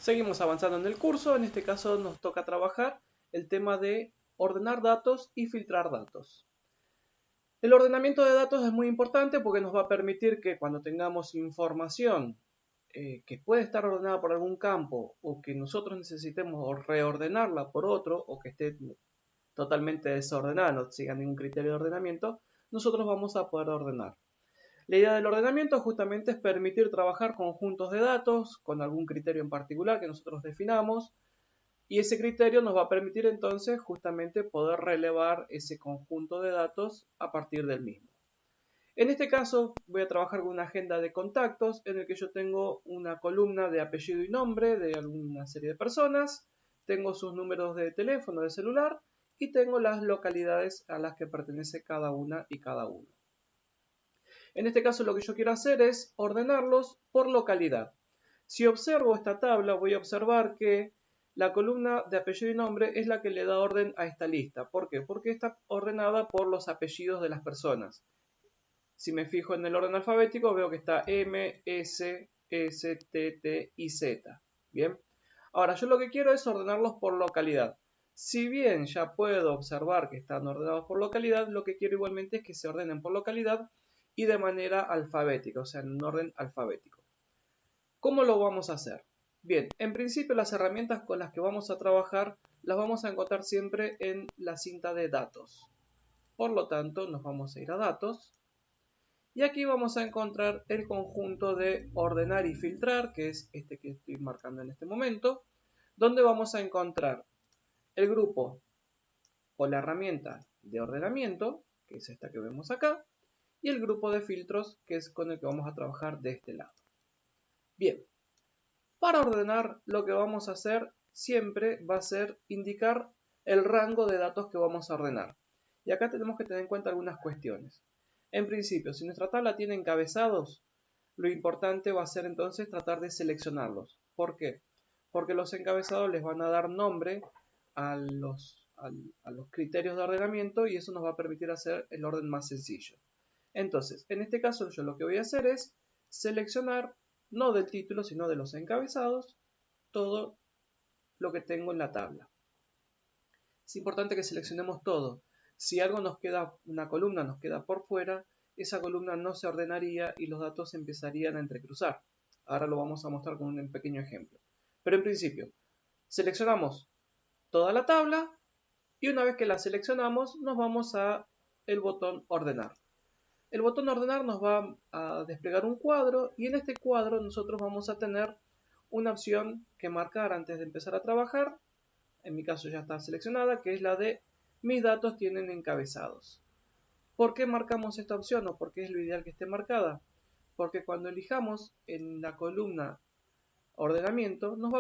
Seguimos avanzando en el curso, en este caso nos toca trabajar el tema de ordenar datos y filtrar datos. El ordenamiento de datos es muy importante porque nos va a permitir que cuando tengamos información que puede estar ordenada por algún campo o que nosotros necesitemos reordenarla por otro o que esté totalmente desordenada, no siga ningún criterio de ordenamiento, nosotros vamos a poder ordenar. La idea del ordenamiento justamente es permitir trabajar conjuntos de datos con algún criterio en particular que nosotros definamos y ese criterio nos va a permitir entonces justamente poder relevar ese conjunto de datos a partir del mismo. En este caso voy a trabajar con una agenda de contactos en el que yo tengo una columna de apellido y nombre de alguna serie de personas, tengo sus números de teléfono, de celular y tengo las localidades a las que pertenece cada una y cada uno. En este caso lo que yo quiero hacer es ordenarlos por localidad. Si observo esta tabla voy a observar que la columna de apellido y nombre es la que le da orden a esta lista. ¿Por qué? Porque está ordenada por los apellidos de las personas. Si me fijo en el orden alfabético veo que está M, S, S, T, T y Z. Bien. Ahora yo lo que quiero es ordenarlos por localidad. Si bien ya puedo observar que están ordenados por localidad, lo que quiero igualmente es que se ordenen por localidad y de manera alfabética, o sea, en un orden alfabético. ¿Cómo lo vamos a hacer? Bien, en principio las herramientas con las que vamos a trabajar las vamos a encontrar siempre en la cinta de datos. Por lo tanto, nos vamos a ir a datos y aquí vamos a encontrar el conjunto de ordenar y filtrar, que es este que estoy marcando en este momento, donde vamos a encontrar el grupo o la herramienta de ordenamiento, que es esta que vemos acá, y el grupo de filtros, que es con el que vamos a trabajar de este lado. Bien, para ordenar lo que vamos a hacer siempre va a ser indicar el rango de datos que vamos a ordenar. Y acá tenemos que tener en cuenta algunas cuestiones. En principio, si nuestra tabla tiene encabezados, lo importante va a ser entonces tratar de seleccionarlos. ¿Por qué? Porque los encabezados les van a dar nombre a los criterios de ordenamiento y eso nos va a permitir hacer el orden más sencillo. Entonces, en este caso yo lo que voy a hacer es seleccionar, no del título, sino de los encabezados, todo lo que tengo en la tabla. Es importante que seleccionemos todo. Si algo nos queda, una columna nos queda por fuera, esa columna no se ordenaría y los datos empezarían a entrecruzar. Ahora lo vamos a mostrar con un pequeño ejemplo. Pero en principio, seleccionamos toda la tabla y una vez que la seleccionamos nos vamos a el botón ordenar. El botón ordenar nos va a desplegar un cuadro y en este cuadro nosotros vamos a tener una opción que marcar antes de empezar a trabajar. En mi caso ya está seleccionada, que es la de mis datos tienen encabezados. ¿Por qué marcamos esta opción o por qué es lo ideal que esté marcada? Porque cuando elijamos en la columna ordenamiento nos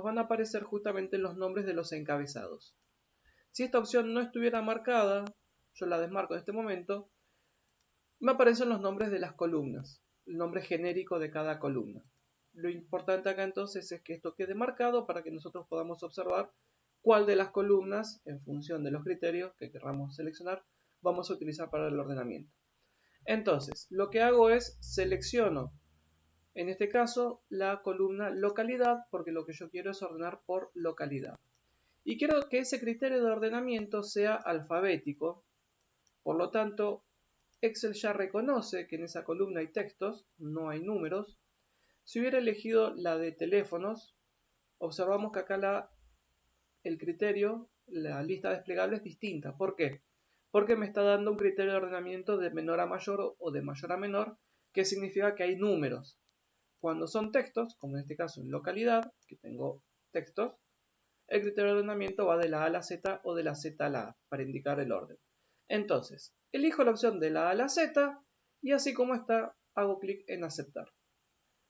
van a aparecer justamente los nombres de los encabezados. Si esta opción no estuviera marcada, yo la desmarco en este momento, me aparecen los nombres de las columnas, el nombre genérico de cada columna. Lo importante acá entonces es que esto quede marcado para que nosotros podamos observar cuál de las columnas, en función de los criterios que queramos seleccionar, vamos a utilizar para el ordenamiento. Entonces, lo que hago es selecciono, en este caso, la columna localidad, porque lo que yo quiero es ordenar por localidad. Y quiero que ese criterio de ordenamiento sea alfabético, por lo tanto, Excel ya reconoce que en esa columna hay textos, no hay números. Si hubiera elegido la de teléfonos, observamos que acá el criterio, la lista desplegable es distinta. ¿Por qué? Porque me está dando un criterio de ordenamiento de menor a mayor o de mayor a menor, que significa que hay números. Cuando son textos, como en este caso en localidad, que tengo textos, el criterio de ordenamiento va de la A a la Z o de la Z a la A para indicar el orden. Entonces, elijo la opción de la A a la Z y así como está, hago clic en aceptar.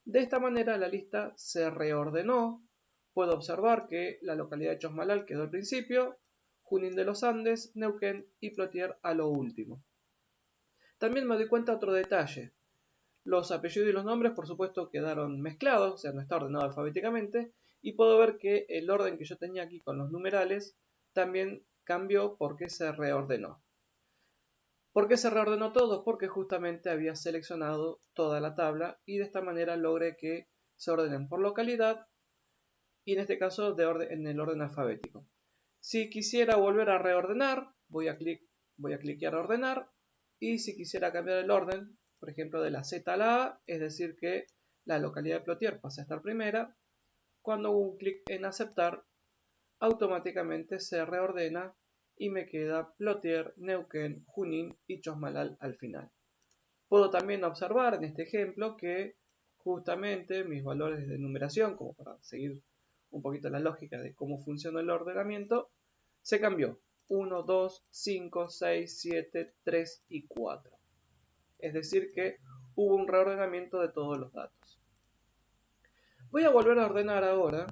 De esta manera la lista se reordenó. Puedo observar que la localidad de Chosmalal quedó al principio, Junín de los Andes, Neuquén y Plotier a lo último. También me doy cuenta de otro detalle. Los apellidos y los nombres, por supuesto, quedaron mezclados, o sea, no está ordenado alfabéticamente, y puedo ver que el orden que yo tenía aquí con los numerales también cambió porque se reordenó. ¿Por qué se reordenó todo? Porque justamente había seleccionado toda la tabla y de esta manera logré que se ordenen por localidad y en este caso en el orden alfabético. Si quisiera volver a reordenar, voy a cliquear ordenar, y si quisiera cambiar el orden, por ejemplo de la Z a la A, es decir que la localidad de Plotier pasa a estar primera, cuando hago un clic en aceptar, automáticamente se reordena y me queda Plotier, Neuquén, Junín y Chosmalal al final. Puedo también observar en este ejemplo que justamente mis valores de numeración, como para seguir un poquito la lógica de cómo funciona el ordenamiento, se cambió. 1, 2, 5, 6, 7, 3 y 4. Es decir que hubo un reordenamiento de todos los datos. Voy a volver a ordenar ahora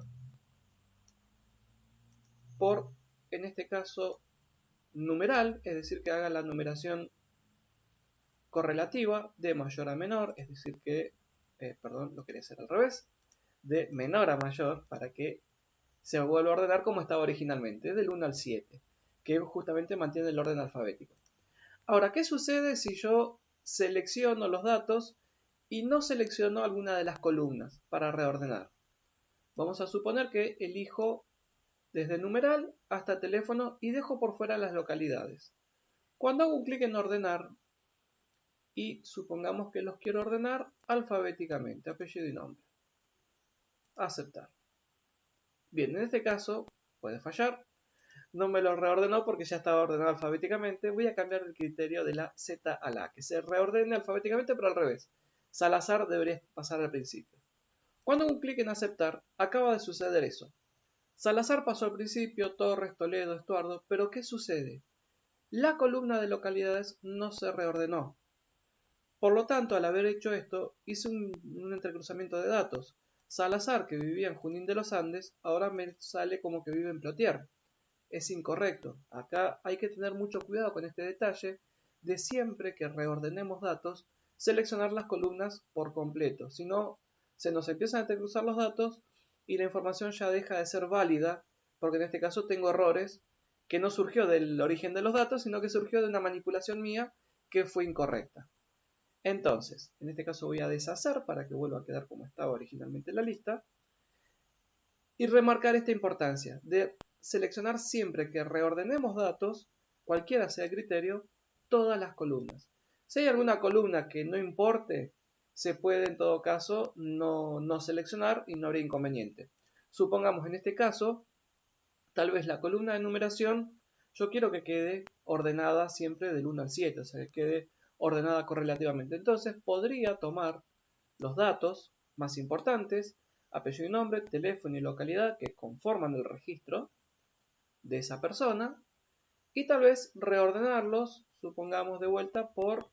por, en este caso, numeral, es decir que haga la numeración correlativa de mayor a menor, es decir que, perdón, lo quería hacer al revés, de menor a mayor para que se vuelva a ordenar como estaba originalmente, del 1 al 7, que justamente mantiene el orden alfabético. Ahora, ¿qué sucede si yo selecciono los datos y no selecciono alguna de las columnas para reordenar? Vamos a suponer que elijo desde numeral hasta teléfono y dejo por fuera las localidades. Cuando hago un clic en ordenar, y supongamos que los quiero ordenar alfabéticamente, apellido y nombre. Aceptar. Bien, en este caso puede fallar. No me lo reordenó porque ya estaba ordenado alfabéticamente. Voy a cambiar el criterio de la Z a la A, que se reordene alfabéticamente pero al revés. Salazar debería pasar al principio. Cuando hago un clic en aceptar, acaba de suceder eso. Salazar pasó al principio, Torres, Toledo, Estuardo, pero ¿qué sucede? La columna de localidades no se reordenó. Por lo tanto, al haber hecho esto, hice un entrecruzamiento de datos. Salazar, que vivía en Junín de los Andes, ahora me sale como que vive en Plotier. Es incorrecto. Acá hay que tener mucho cuidado con este detalle de siempre que reordenemos datos, seleccionar las columnas por completo. Si no, se nos empiezan a entrecruzar los datos y la información ya deja de ser válida, porque en este caso tengo errores que no surgió del origen de los datos, sino que surgió de una manipulación mía que fue incorrecta. Entonces, en este caso voy a deshacer para que vuelva a quedar como estaba originalmente la lista y remarcar esta importancia de seleccionar siempre que reordenemos datos, cualquiera sea el criterio, todas las columnas. Si hay alguna columna que no importe, se puede en todo caso no seleccionar y no habría inconveniente. Supongamos en este caso, tal vez la columna de numeración, yo quiero que quede ordenada siempre del 1 al 7, o sea, que quede ordenada correlativamente. Entonces podría tomar los datos más importantes, apellido y nombre, teléfono y localidad que conforman el registro de esa persona y tal vez reordenarlos, supongamos de vuelta por,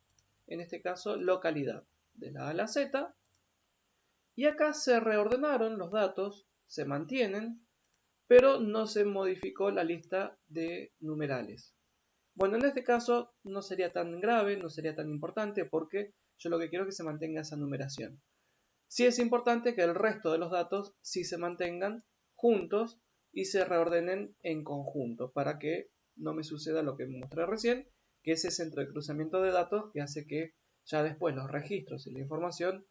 en este caso, localidad, de la A a la Z. Y acá se reordenaron los datos, se mantienen, pero no se modificó la lista de numerales. Bueno, en este caso no sería tan grave, no sería tan importante porque yo lo que quiero es que se mantenga esa numeración. Sí es importante que el resto de los datos sí se mantengan juntos y se reordenen en conjunto para que no me suceda lo que mostré recién, que es ese entrecruzamiento de datos que hace que ya después los registros y la información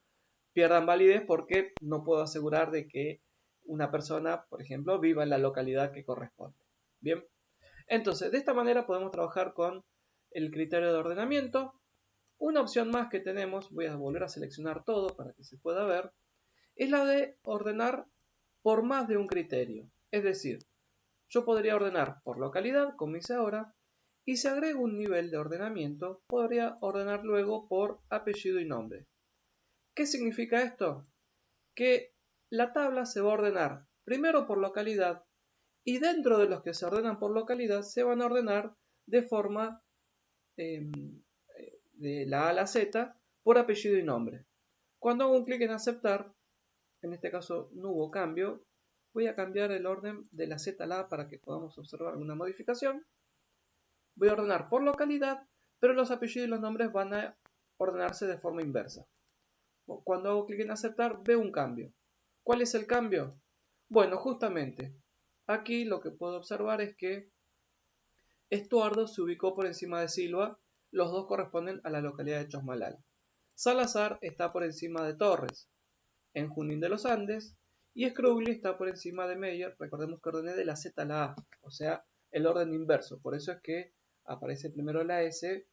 pierdan validez porque no puedo asegurar de que una persona, por ejemplo, viva en la localidad que corresponde. Bien. Entonces, de esta manera podemos trabajar con el criterio de ordenamiento. Una opción más que tenemos, voy a volver a seleccionar todo para que se pueda ver, es la de ordenar por más de un criterio. Es decir, yo podría ordenar por localidad, como hice ahora, y si agrego un nivel de ordenamiento, podría ordenar luego por apellido y nombre. ¿Qué significa esto? Que la tabla se va a ordenar primero por localidad, y dentro de los que se ordenan por localidad se van a ordenar de forma de la A a la Z por apellido y nombre. Cuando hago un clic en aceptar, en este caso no hubo cambio, voy a cambiar el orden de la Z a la A para que podamos observar una modificación. Voy a ordenar por localidad, pero los apellidos y los nombres van a ordenarse de forma inversa. Cuando hago clic en aceptar, veo un cambio. ¿Cuál es el cambio? Bueno, justamente, aquí lo que puedo observar es que Estuardo se ubicó por encima de Silva, los dos corresponden a la localidad de Chosmalal. Salazar está por encima de Torres, en Junín de los Andes, y Scrugly está por encima de Meyer. Recordemos que ordené de la Z a la A, o sea, el orden inverso. Por eso es que aparece primero la S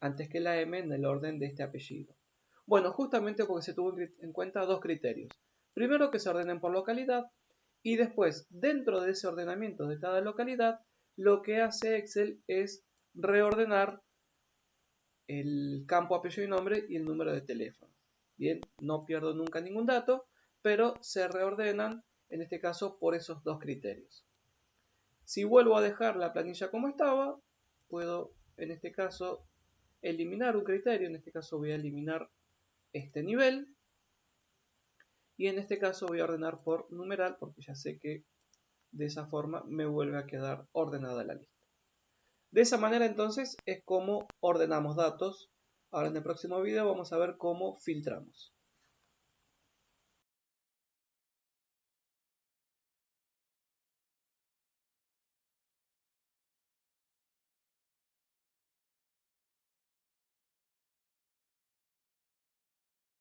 antes que la M en el orden de este apellido. Bueno, justamente porque se tuvo en cuenta dos criterios. Primero, que se ordenen por localidad, y después, dentro de ese ordenamiento de cada localidad, lo que hace Excel es reordenar el campo apellido y nombre y el número de teléfono. Bien, no pierdo nunca ningún dato, pero se reordenan, en este caso, por esos dos criterios. Si vuelvo a dejar la planilla como estaba, puedo, en este caso, eliminar un criterio. En este caso voy a eliminar este nivel. Y en este caso voy a ordenar por numeral, porque ya sé que de esa forma me vuelve a quedar ordenada la lista. De esa manera entonces es como ordenamos datos. Ahora en el próximo video vamos a ver cómo filtramos.